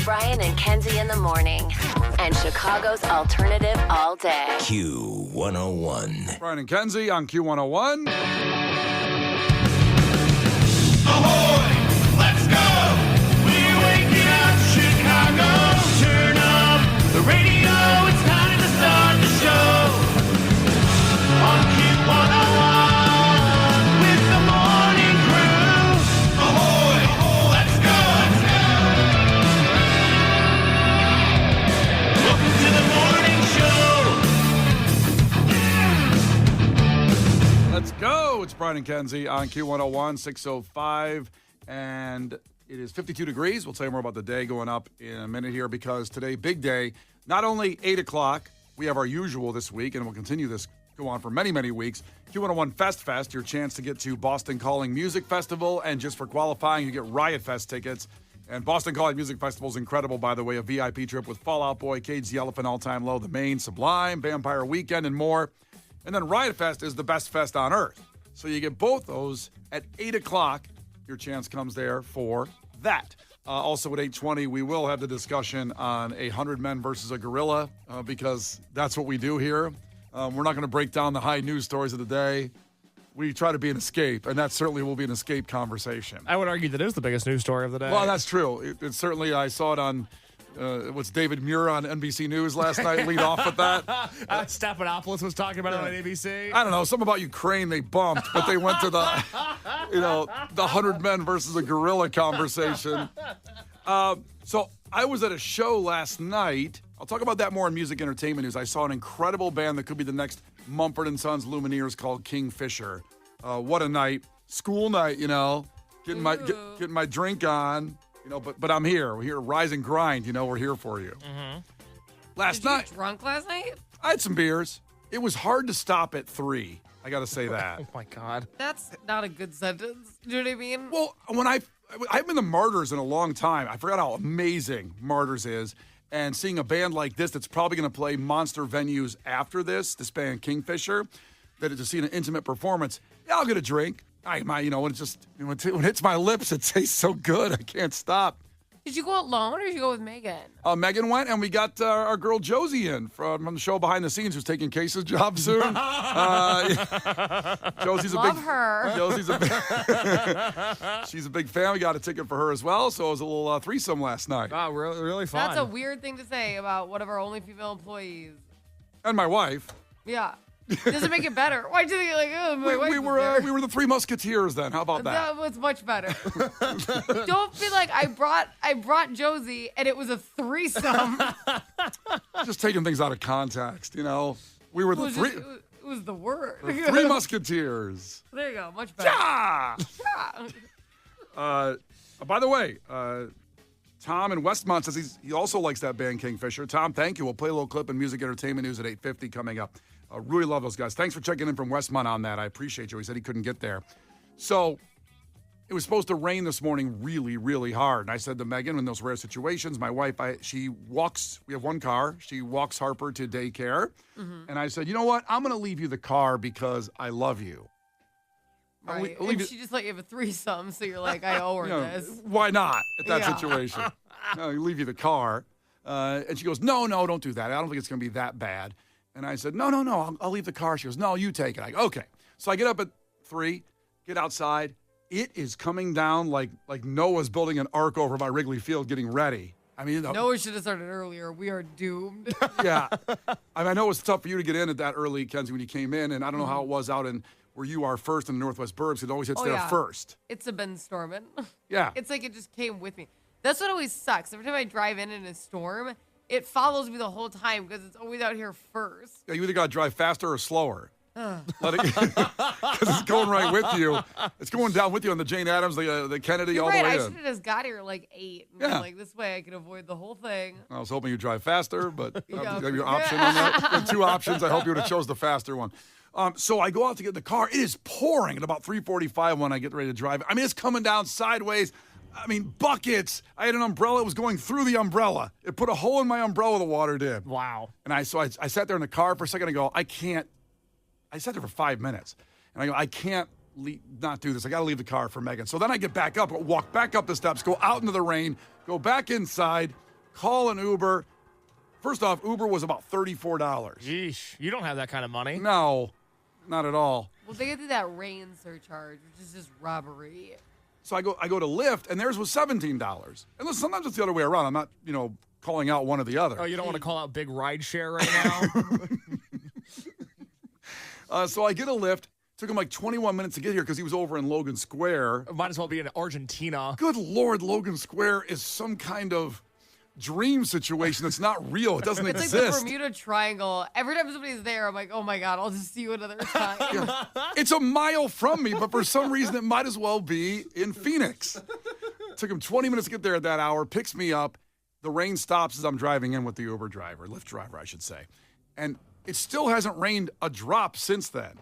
Brian and Kenzie in the morning. And Chicago's alternative all day. Q101. Brian and Kenzie on Q101. Ahoy! Let's go! We're waking up Chicago. Turn up the radio. It's time to start the show. On Q101 with the morning crew. Ahoy! Let's go! Welcome to the morning show. Let's go. It's Brian and Kenzie on Q101, 6:05, and it is 52 degrees. We'll tell you more about the day going up in a minute here because today, big day. Not only 8 o'clock, we have our usual this week, and we'll continue this, go on for many, many weeks. Q101 Fest, your chance to get to Boston Calling Music Festival, and just for qualifying, you get Riot Fest tickets. And Boston Calling Music Festival is incredible, by the way, a VIP trip with Fall Out Boy, Cage the Elephant, All Time Low, The Maine, Sublime, Vampire Weekend, and more. And then Riot Fest is the best fest on earth. So you get both those at 8 o'clock. Your chance comes there for that. Also at 8:20, we will have the discussion on 100 men versus a gorilla because that's what we do here. We're not going to break down the high news stories of the day. We try to be an escape, and that certainly will be an escape conversation. I would argue that is the biggest news story of the day. Well, that's true. It certainly, I saw it on, what's David Muir on NBC News last night, lead off with that. Stephanopoulos was talking about it on ABC. I don't know, something about Ukraine they bumped, but they went to the, the 100 men versus a gorilla conversation. So I was at a show last night. I'll talk about that more in music entertainment news. I saw an incredible band that could be the next Mumford & Sons Lumineers called Kingfisher. What a night. School night, getting my drink on, but I'm here. We're here, rise and grind, we're here for you. Mm-hmm. Last Did you night. get drunk last night? I had some beers. It was hard to stop at 3. I got to say that. Oh, my God. That's not a good sentence. Do you know what I mean? Well, when I've been to Martyrs in a long time. I forgot how amazing Martyrs is. And seeing a band like this that's probably going to play monster venues after this band Kingfisher, that to see an intimate performance, yeah, I'll get a drink. When it hits my lips, it tastes so good. I can't stop. Did you go alone or did you go with Megan? Megan went, and we got our girl Josie in from the show Behind the Scenes, who's taking Case's job soon. Josie's a Love big her. Josie's a big. She's a big fan. We got a ticket for her as well, so it was a little threesome last night. Oh, really, really fun. That's a weird thing to say about one of our only female employees. And my wife. Yeah. Doesn't make it better. Why'd you think my wife we were the Three Musketeers then. How about that? That was much better. Don't feel like I brought Josie and it was a threesome. Just taking things out of context, We were the three. It was the word. The Three Musketeers. There you go. Much better. Yeah. By the way, Tom in Westmont says he also likes that band Kingfisher. Tom, thank you. We'll play a little clip in music entertainment news at 8:50 coming up. Really love those guys. Thanks for checking in from Westmont on that. I appreciate you. He said he couldn't get there. So it was supposed to rain this morning really, really hard. And I said to Megan, in those rare situations, my wife, we have one car. She walks Harper to daycare. Mm-hmm. And I said, you know what? I'm going to leave you the car because I love you. Right. And she just let you have a threesome, so you're like, I owe her this. Why not at that situation? No, you leave you the car. And she goes, no, don't do that. I don't think it's going to be that bad. And I said, no, I'll leave the car. She goes, no, you take it. I go, okay. So I get up at 3, get outside. It is coming down like Noah's building an ark over by Wrigley Field getting ready. I mean, Noah should have started earlier. We are doomed. Yeah. I know it's tough for you to get in at that early, Kenzie, when you came in. And I don't know how it was out in where you are first in the Northwest Burbs. It always hits there first. It's a been storming. Yeah. It's like it just came with me. That's what always sucks. Every time I drive in a storm, it follows me the whole time because it's always out here first. Yeah, you either got to drive faster or slower. Because it's going right with you. It's going down with you on the Jane Addams, the Kennedy, You're all right. the way I in. should have just got here like 8. And Yeah. like, this way I can avoid the whole thing. I was hoping you'd drive faster, but you Yeah. have your option on that. You had 2 options. I hope you would have chose the faster one. So I go out to get in the car. It is pouring at about 3:45 when I get ready to drive. I mean, it's coming down sideways. I mean, buckets. I had an umbrella. It was going through the umbrella. It put a hole in my umbrella, the water did. Wow. And I sat there in the car for a second. I go, I can't. I sat there for 5 minutes. And I go, I can't not do this. I got to leave the car for Megan. So then I get back up, walk back up the steps, go out into the rain, go back inside, call an Uber. First off, Uber was about $34. Yeesh. You don't have that kind of money. No, not at all. Well, they get through that rain surcharge, which is just robbery. So I go to Lyft, and theirs was $17. And listen, sometimes it's the other way around. I'm not, calling out one or the other. Oh, you don't want to call out big rideshare right now? So I get a Lyft. Took him like 21 minutes to get here because he was over in Logan Square. Might as well be in Argentina. Good Lord, Logan Square is some kind of dream situation that's not real. It doesn't It's exist. like the Bermuda Triangle. Every time somebody's there, I'm like, oh my God, I'll just see you another time. Yeah. It's a mile from me, but for some reason it might as well be in Phoenix. Took him 20 minutes to get there at that hour, picks me up. The rain stops as I'm driving in with the Uber driver, Lyft driver, I should say. And it still hasn't rained a drop since then.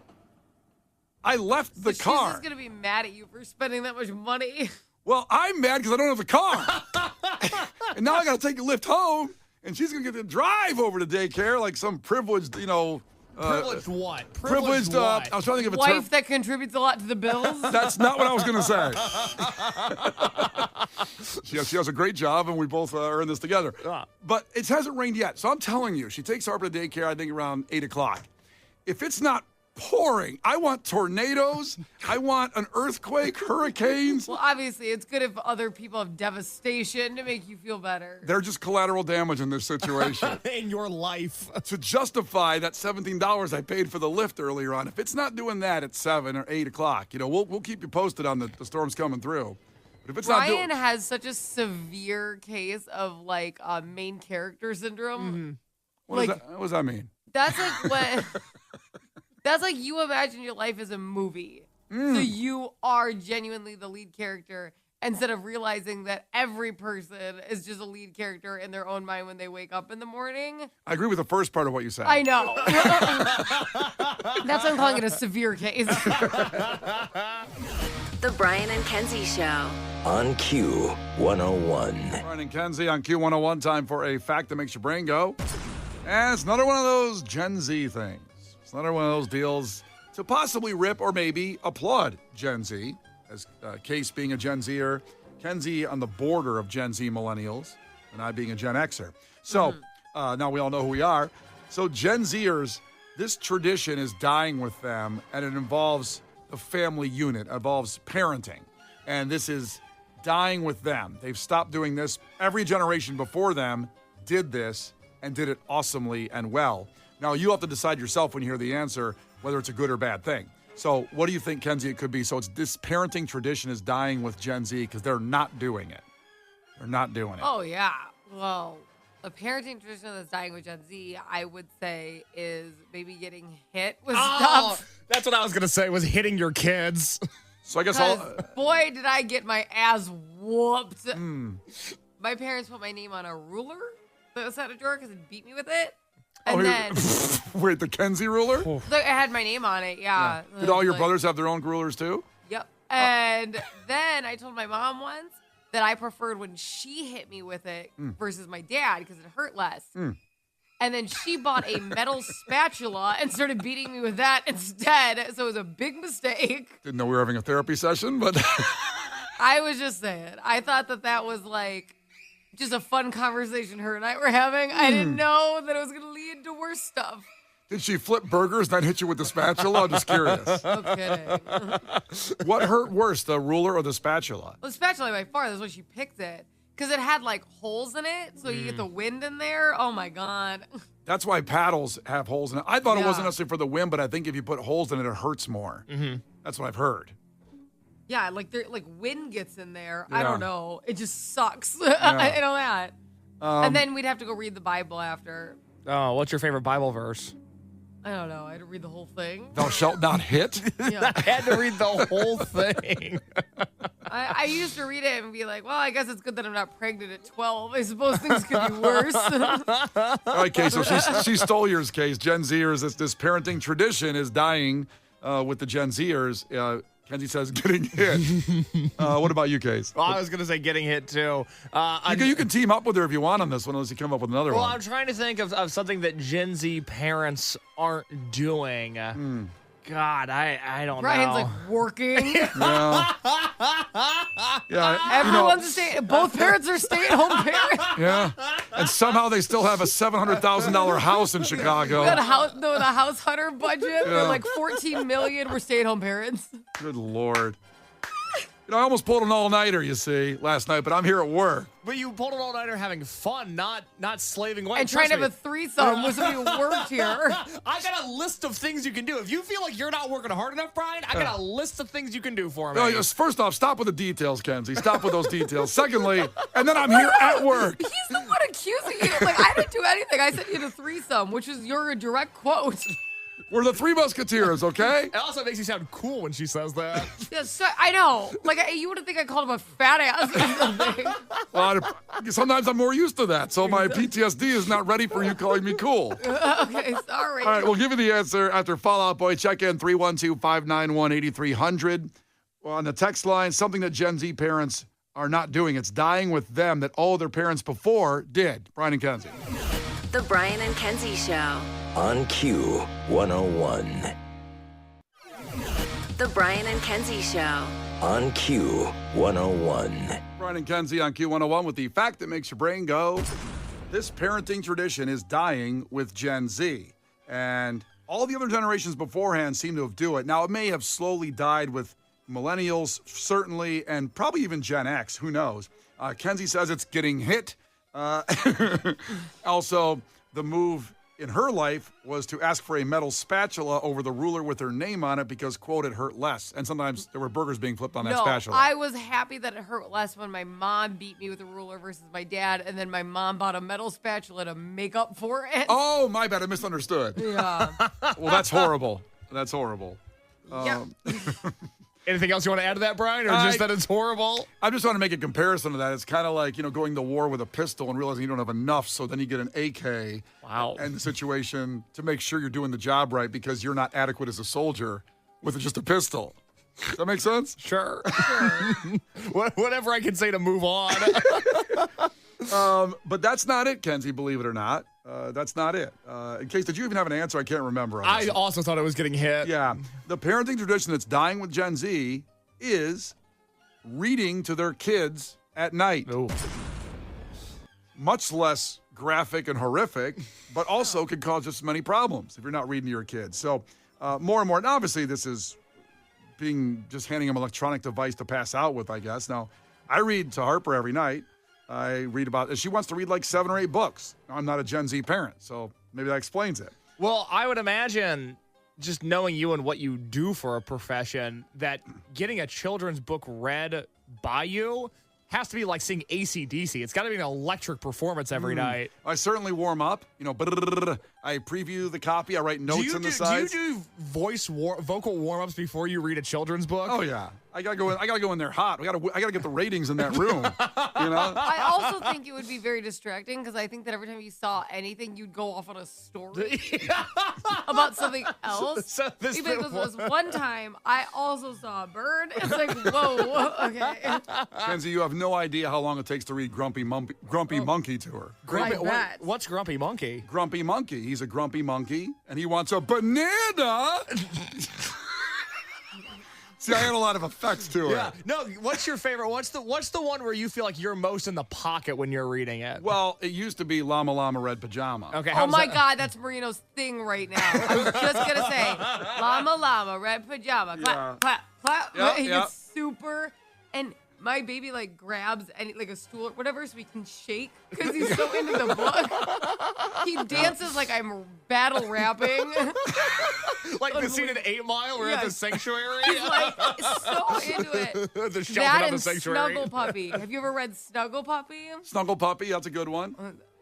I left the car. She's just going to be mad at you for spending that much money. Well, I'm mad because I don't have the car. And now I got to take a Lyft home, and she's going to get to drive over to daycare like some privileged, Privileged what? Privileged, what? I was trying to think of a Wife term. that contributes a lot to the bills. That's not what I was going to say. She has a great job, and we both earn this together. But it hasn't rained yet. So I'm telling you, she takes Harper to daycare, I think, around 8 o'clock. If it's not pouring, I want tornadoes. I want an earthquake, hurricanes. Well, obviously, it's good if other people have devastation to make you feel better. They're just collateral damage in this situation. In your life. To justify that $17 I paid for the Lyft earlier on, if it's not doing that at 7 or 8 o'clock, we'll keep you posted on the storms coming through. But if it's not Ryan has such a severe case of main character syndrome. what does that mean? That's like when that's like you imagine your life as a movie. So you are genuinely the lead character instead of realizing that every person is just a lead character in their own mind when they wake up in the morning. I agree with the first part of what you said. I know. That's why I'm calling it a severe case. The Brian and Kenzie Show. On Q101. Brian and Kenzie on Q101. Time for a fact that makes your brain go. And it's another one of those Gen Z things. It's another one of those deals to possibly rip or maybe applaud Gen Z, as Case being a Gen Zer, Kenzie on the border of Gen Z millennials, and I being a Gen Xer. So now we all know who we are. So Gen Zers, this tradition is dying with them, and it involves the family unit, involves parenting. And this is dying with them. They've stopped doing this. Every generation before them did this and did it awesomely and well. Now, you have to decide yourself when you hear the answer whether it's a good or bad thing. So what do you think, Kenzie, it could be? So it's this parenting tradition is dying with Gen Z because they're not doing it. They're not doing it. Oh, yeah. Well, a parenting tradition that's dying with Gen Z, I would say, is maybe getting hit with stuff. That's what I was going to say, was hitting your kids. So I guess Boy, did I get my ass whooped. My parents put my name on a ruler that was at a drawer because it beat me with it. And then wait, the Kenzie ruler? I had my name on it, yeah. Did all your brothers have their own rulers too? Yep. And then I told my mom once that I preferred when she hit me with it versus my dad because it hurt less. And then she bought a metal spatula and started beating me with that instead. So it was a big mistake. Didn't know we were having a therapy session, but I was just saying. I thought that was just a fun conversation her and I were having. I didn't know that it was going to lead to worse stuff. Did she flip burgers and then hit you with the spatula? I'm just curious. No kidding. What hurt worse, the ruler or the spatula? Well, the spatula by far, that's why she picked it. Because it had holes in it, so you get the wind in there. Oh my God. That's why paddles have holes in it. I thought it wasn't Yeah. necessarily for the wind, but I think if you put holes in it, it hurts more. That's what I've heard. Yeah, wind gets in there. Yeah. I don't know. It just sucks. I know that. And then we'd have to go read the Bible after. Oh, what's your favorite Bible verse? I don't know. I had to read the whole thing. Thou shalt not hit. Yeah. I had to read the whole thing. I used to read it and be like, well, I guess it's good that I'm not pregnant at 12. I suppose things could be worse. Okay, so she stole yours, Case. Gen Zers, this parenting tradition is dying with the Gen Zers. Kenzie says getting hit. What about you, Case? Well, I was going to say getting hit, too. You can team up with her if you want on this one, unless you come up with another Well, one. I'm trying to think of something that Gen Z parents aren't doing. God, I don't Brian's know. working. Yeah, Everyone's both parents are stay-at-home parents. yeah. And somehow they still have a $700,000 house in Chicago. The house hunter budget. They're like $14 million. We're stay-at-home parents. Good Lord. I almost pulled an all-nighter, you see, last night, but I'm here at work. But you pulled an all-nighter having fun, not slaving away. And trying to have a threesome with somebody who worked here. I got a list of things you can do. If you feel like you're not working hard enough, Brian, I got a list of things you can do for me. No, first off, stop with the details, Kenzie. Stop with those details. Secondly, and then I'm here at work. He's the one accusing you. Like, I didn't do anything. I sent you the threesome, which is your direct quote. We're the Three Musketeers, okay? It also makes you sound cool when she says that. Yes, so, I know. Like, you wouldn't think I called him a fat ass or something. Well, sometimes I'm more used to that, so my PTSD is not ready for you calling me cool. Okay, sorry. All right, we'll give you the answer after Fallout Boy. Check in 312-591-8300. Well, on the text line, something that Gen Z parents are not doing. It's dying with them that all their parents before did. Brian and Kenzie. The Brian and Kenzie Show. On Q101. The Brian and Kenzie Show. On Q101. Brian and Kenzie on Q101 with the fact that makes your brain go. This parenting tradition is dying with Gen Z. And all the other generations beforehand seem to have do it. Now, it may have slowly died with millennials, certainly, and probably even Gen X. Who knows? Kenzie says it's getting hit. Also, the move in her life was to ask for a metal spatula over the ruler with her name on it because, quote, it hurt less. And sometimes there were burgers being flipped on that spatula. I was happy that it hurt less when my mom beat me with a ruler versus my dad, and then my mom bought a metal spatula to make up for it. Oh, my bad. I misunderstood. Yeah. Well, that's horrible. That's horrible. Yeah. Anything else you want to add to that, Brian, or just that it's horrible? I just want to make a comparison to that. It's kind of like, going to war with a pistol and realizing you don't have enough, so then you get an AK. Wow. And the situation to make sure you're doing the job right because you're not adequate as a soldier with just a pistol. Does that make sense? Sure. Whatever I can say to move on. But that's not it, Kenzie, believe it or not. That's not it. In case, did you even have an answer? I can't remember. I also thought it was getting hit. Yeah. The parenting tradition that's dying with Gen Z is reading to their kids at night. Ooh. Much less graphic and horrific, but also could cause just as many problems if you're not reading to your kids. So more and more, and obviously this is just handing them an electronic device to pass out with, I guess. Now, I read to Harper every night. I read about, she wants to read like 7 or 8 books. I'm not a Gen Z parent, so maybe that explains it. Well, I would imagine, just knowing you and what you do for a profession, that getting a children's book read by you has to be like seeing AC/DC. It's got to be an electric performance every night. I certainly warm up. I preview the copy. I write notes on the sides. Do you do vocal warm-ups before you read a children's book? Oh yeah, I gotta go in there hot. I gotta get the ratings in that room. I also think it would be very distracting because I think that every time you saw anything, you'd go off on a story about something else. So this was one time I also saw a bird. It's like, whoa, okay. Kenzie, you have no idea how long it takes to read Grumpy Monkey to her. Grumpy, I bet. what's Grumpy Monkey? Grumpy Monkey. He's a grumpy monkey, and he wants a banana. See, I had a lot of effects to it. Yeah. No, what's your favorite? What's the one where you feel like you're most in the pocket when you're reading it? Well, it used to be Llama Llama Red Pajama. Okay. Oh my God, that's Marino's thing right now. I was just gonna say, llama llama, red pajama, clap, clap, clap. Yeah, He yeah. gets super, and my baby like grabs like a stool or whatever so he can shake because he's so into the book. He dances like I'm battle rapping. Like the scene in 8 Mile where at the Yes. sanctuary? He's like so into it. The shelter That of and the sanctuary. Snuggle Puppy. Have you ever read Snuggle Puppy? Snuggle Puppy, that's a good one.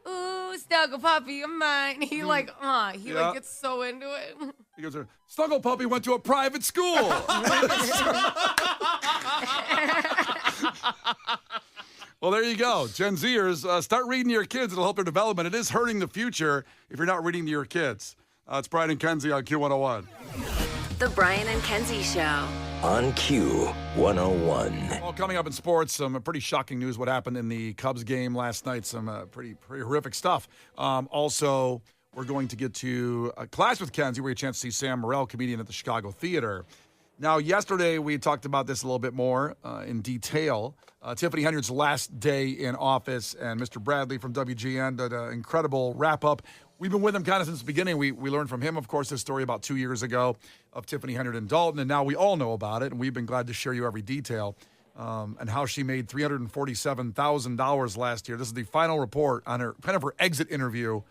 Ooh, Snuggle Puppy, you're mine. He like Yeah. gets so into it. He goes, Snuggle Puppy went to a private school. Well, there you go. Gen Zers, start reading to your kids. It'll help their development. It is hurting the future if you're not reading to your kids. It's Brian and Kenzie on Q101. The Brian and Kenzie Show. On Q101. Well, coming up in sports, some pretty shocking news what happened in the Cubs game last night. Some pretty horrific stuff. Also, we're going to get to a Class with Kenzie where you have a chance to see Sam Morril, comedian at the Chicago Theater. Now, yesterday we talked about this a little bit more in detail. Tiffany Henyard's last day in office, and Mr. Bradley from WGN did an incredible wrap-up. We've been with him kind of since the beginning. We learned from him, of course, this story about 2 years ago of Tiffany Henyard in Dalton, and now we all know about it, and we've been glad to share you every detail and how she made $347,000 last year. This is the final report on her exit interview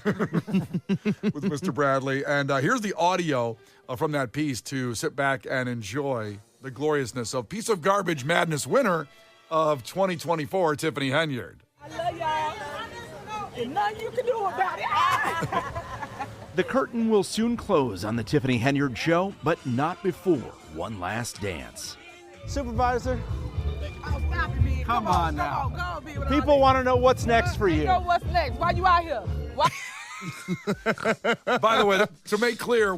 with Mr. Bradley. And here's the audio from that piece to sit back and enjoy the gloriousness of Piece of Garbage Madness winner of 2024, Tiffany Henyard. I love y'all. And nothing you can do about it. The curtain will soon close on the Tiffany Henyard show, but not before one last dance. Supervisor, Oh, stop it, man. Come on now. Go on, be with people want to know what's next for You you. know what's next? Why you out here? Why? By the way, to make clear,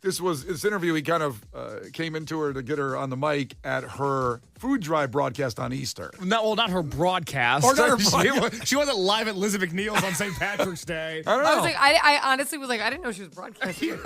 this interview, he kind of came into her to get her on the mic at her food drive broadcast on Easter. Not her broadcast. Or not her broadcast. She wasn't live at Liz McNeil's on St. Patrick's Day. I don't know. I was like, I honestly was like, I didn't know she was broadcasting.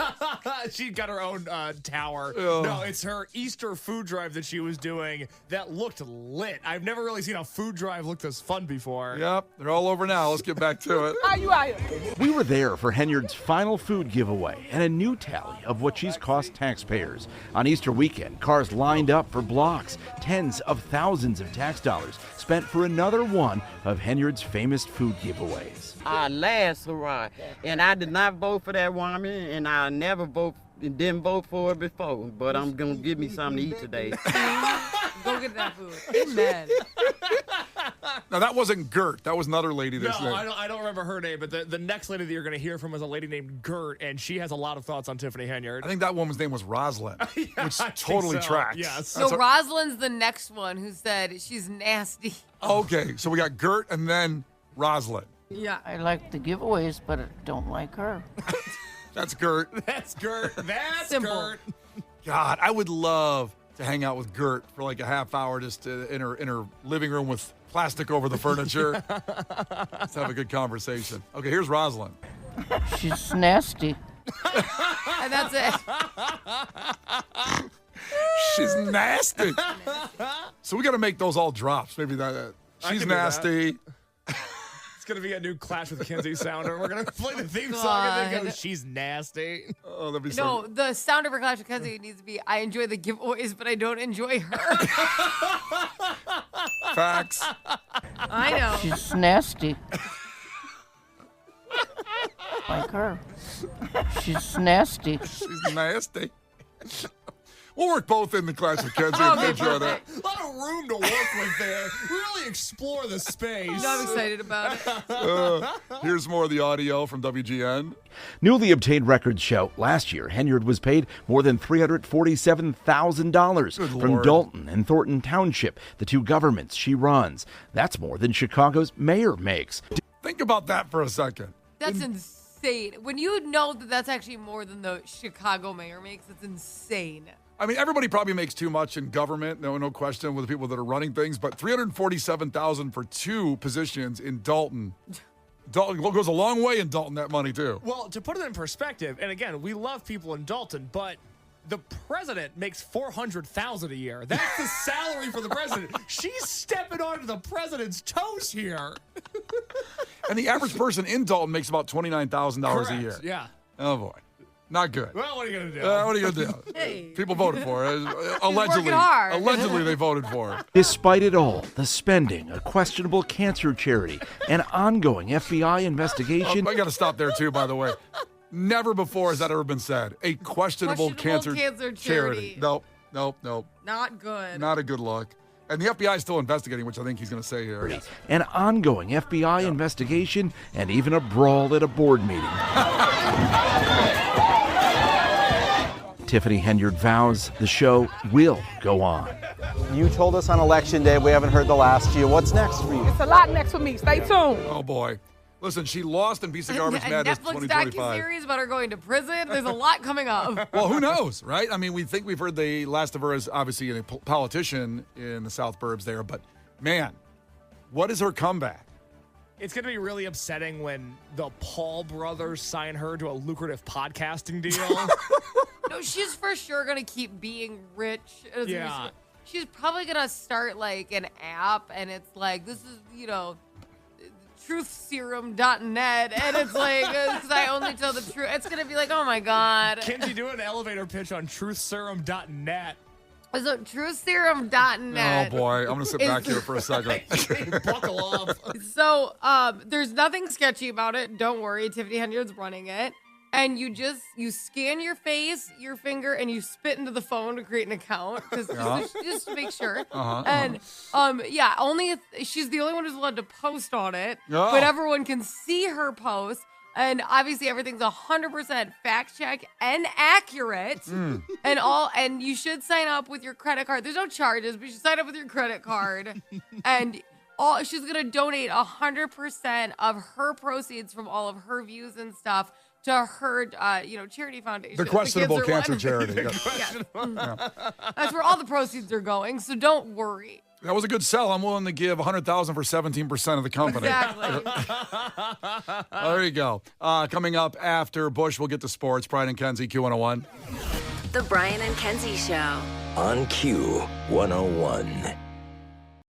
She got her own tower. Yeah. No, it's her Easter food drive that she was doing that looked lit. I've never really seen a food drive look this fun before. Yep, they're all over now. Let's get back to it. Why you out here? We were there for Henyard's final food giveaway and a new tally of what she's cost taxpayers. On Easter weekend, cars lined up for blocks. Tens of thousands of tax dollars spent for another one of Henyard's famous food giveaways. Our last hurrah, and I did not vote for that woman, and I never didn't vote for it before, but I'm gonna give me something to eat today. Go get that food. Amen. Now, that wasn't Gert. That was another lady No, that's there. I don't remember her name, but the next lady that you're going to hear from is a lady named Gert, and she has a lot of thoughts on Tiffany Henyard. I think that woman's name was Rosalind, which I think totally so, tracks. yes. So Rosalind's the next one who said she's nasty. Okay, so we got Gert and then Rosalind. Yeah. I like the giveaways, but I don't like her. That's Gert. That's Gert. That's Simple. Gert. God, I would love to hang out with Gert for like a half hour just in her living room with plastic over the furniture. Let's have a good conversation. Okay, here's Rosalind. She's nasty. And that's it. She's nasty. So we got to make those all drops. Maybe that. I She's can do that. nasty. It's going to be a new Clash with Kenzie sounder. We're going to play the theme song and then go, God. she's nasty. Oh, that'd be No, so. the sound of her Clash of Kenzie needs to be, I enjoy the giveaways, but I don't enjoy her. Facts. I know. She's nasty. Like her. She's nasty. She's nasty. We'll work both in the Clash of Kenzie. Okay, Enjoy that. perfect. A lot of room to work with there. Really explore the space. I'm excited about it. Here's more of the audio from WGN. Newly obtained records show last year Henyard was paid more than $347,000 Good from Lord. Dalton and Thornton Township, the two governments she runs. That's more than Chicago's mayor makes. Think about that for a second. That's insane. When you know that that's actually more than the Chicago mayor makes, it's insane. I mean, everybody probably makes too much in government, no question, with the people that are running things, but $347,000 for two positions in Dalton. Dalton goes a long way in Dalton, that money, too. Well, to put it in perspective, and again, we love people in Dalton, but the president makes $400,000 a year. That's the salary for the president. She's stepping onto the president's toes here. And the average person in Dalton makes about $29,000 a Correct, year. Yeah. Oh, boy. Not good. Well, what are you going to do? What are you going to do? Hey. People voted for her. Allegedly. working hard. Allegedly, they voted for her. Despite it all, the spending, a questionable cancer charity, an ongoing FBI investigation, I got to stop there, too, by the way. Never before has that ever been said. A questionable cancer charity. Nope. Not good. Not a good look. And the FBI is still investigating, which I think he's going to say here. an ongoing FBI investigation, and even a brawl at a board meeting. Tiffany Henyard vows the show will go on. You told us on Election Day we haven't heard the last of you. What's next for you? It's a lot next for me. Stay tuned. Oh, boy. Listen, she lost in Piece of Garbage A Madness Netflix 2025. docuseries about her going to prison. There's a lot coming up. Well, who knows, right? I mean, we think we've heard the last of her as obviously a politician in the South Burbs there, but man, what is her comeback? It's going to be really upsetting when the Paul brothers sign her to a lucrative podcasting deal. No, she's for sure gonna keep being rich. Yeah. She's probably gonna start like an app, and it's like, this is, truthserum.net, and it's like, because I only tell the truth. It's gonna be like, oh my God. Kenzie, do an elevator pitch on truthserum.net. So truthserum.net. Oh boy, I'm gonna sit back here for a second. Buckle up. So there's nothing sketchy about it. Don't worry, Tiffany Henyard's running it. And you scan your face, your finger, and you spit into the phone to create an account, just to make sure. And only if she's the only one who's allowed to post on it, but everyone can see her post. And obviously everything's 100% fact check and accurate. And you should sign up with your credit card. There's no charges, but you should sign up with your credit card. And she's gonna donate 100% of her proceeds from all of her views and stuff to her, charity foundation. The questionable cancer charity. Yes. That's where all the proceeds are going. So don't worry. That was a good sell. I'm willing to give $100,000 for 17% of the company. Exactly. There you go. Coming up after Bush, we'll get to sports. Brian and Kenzie, Q101. The Brian and Kenzie Show. On Q101.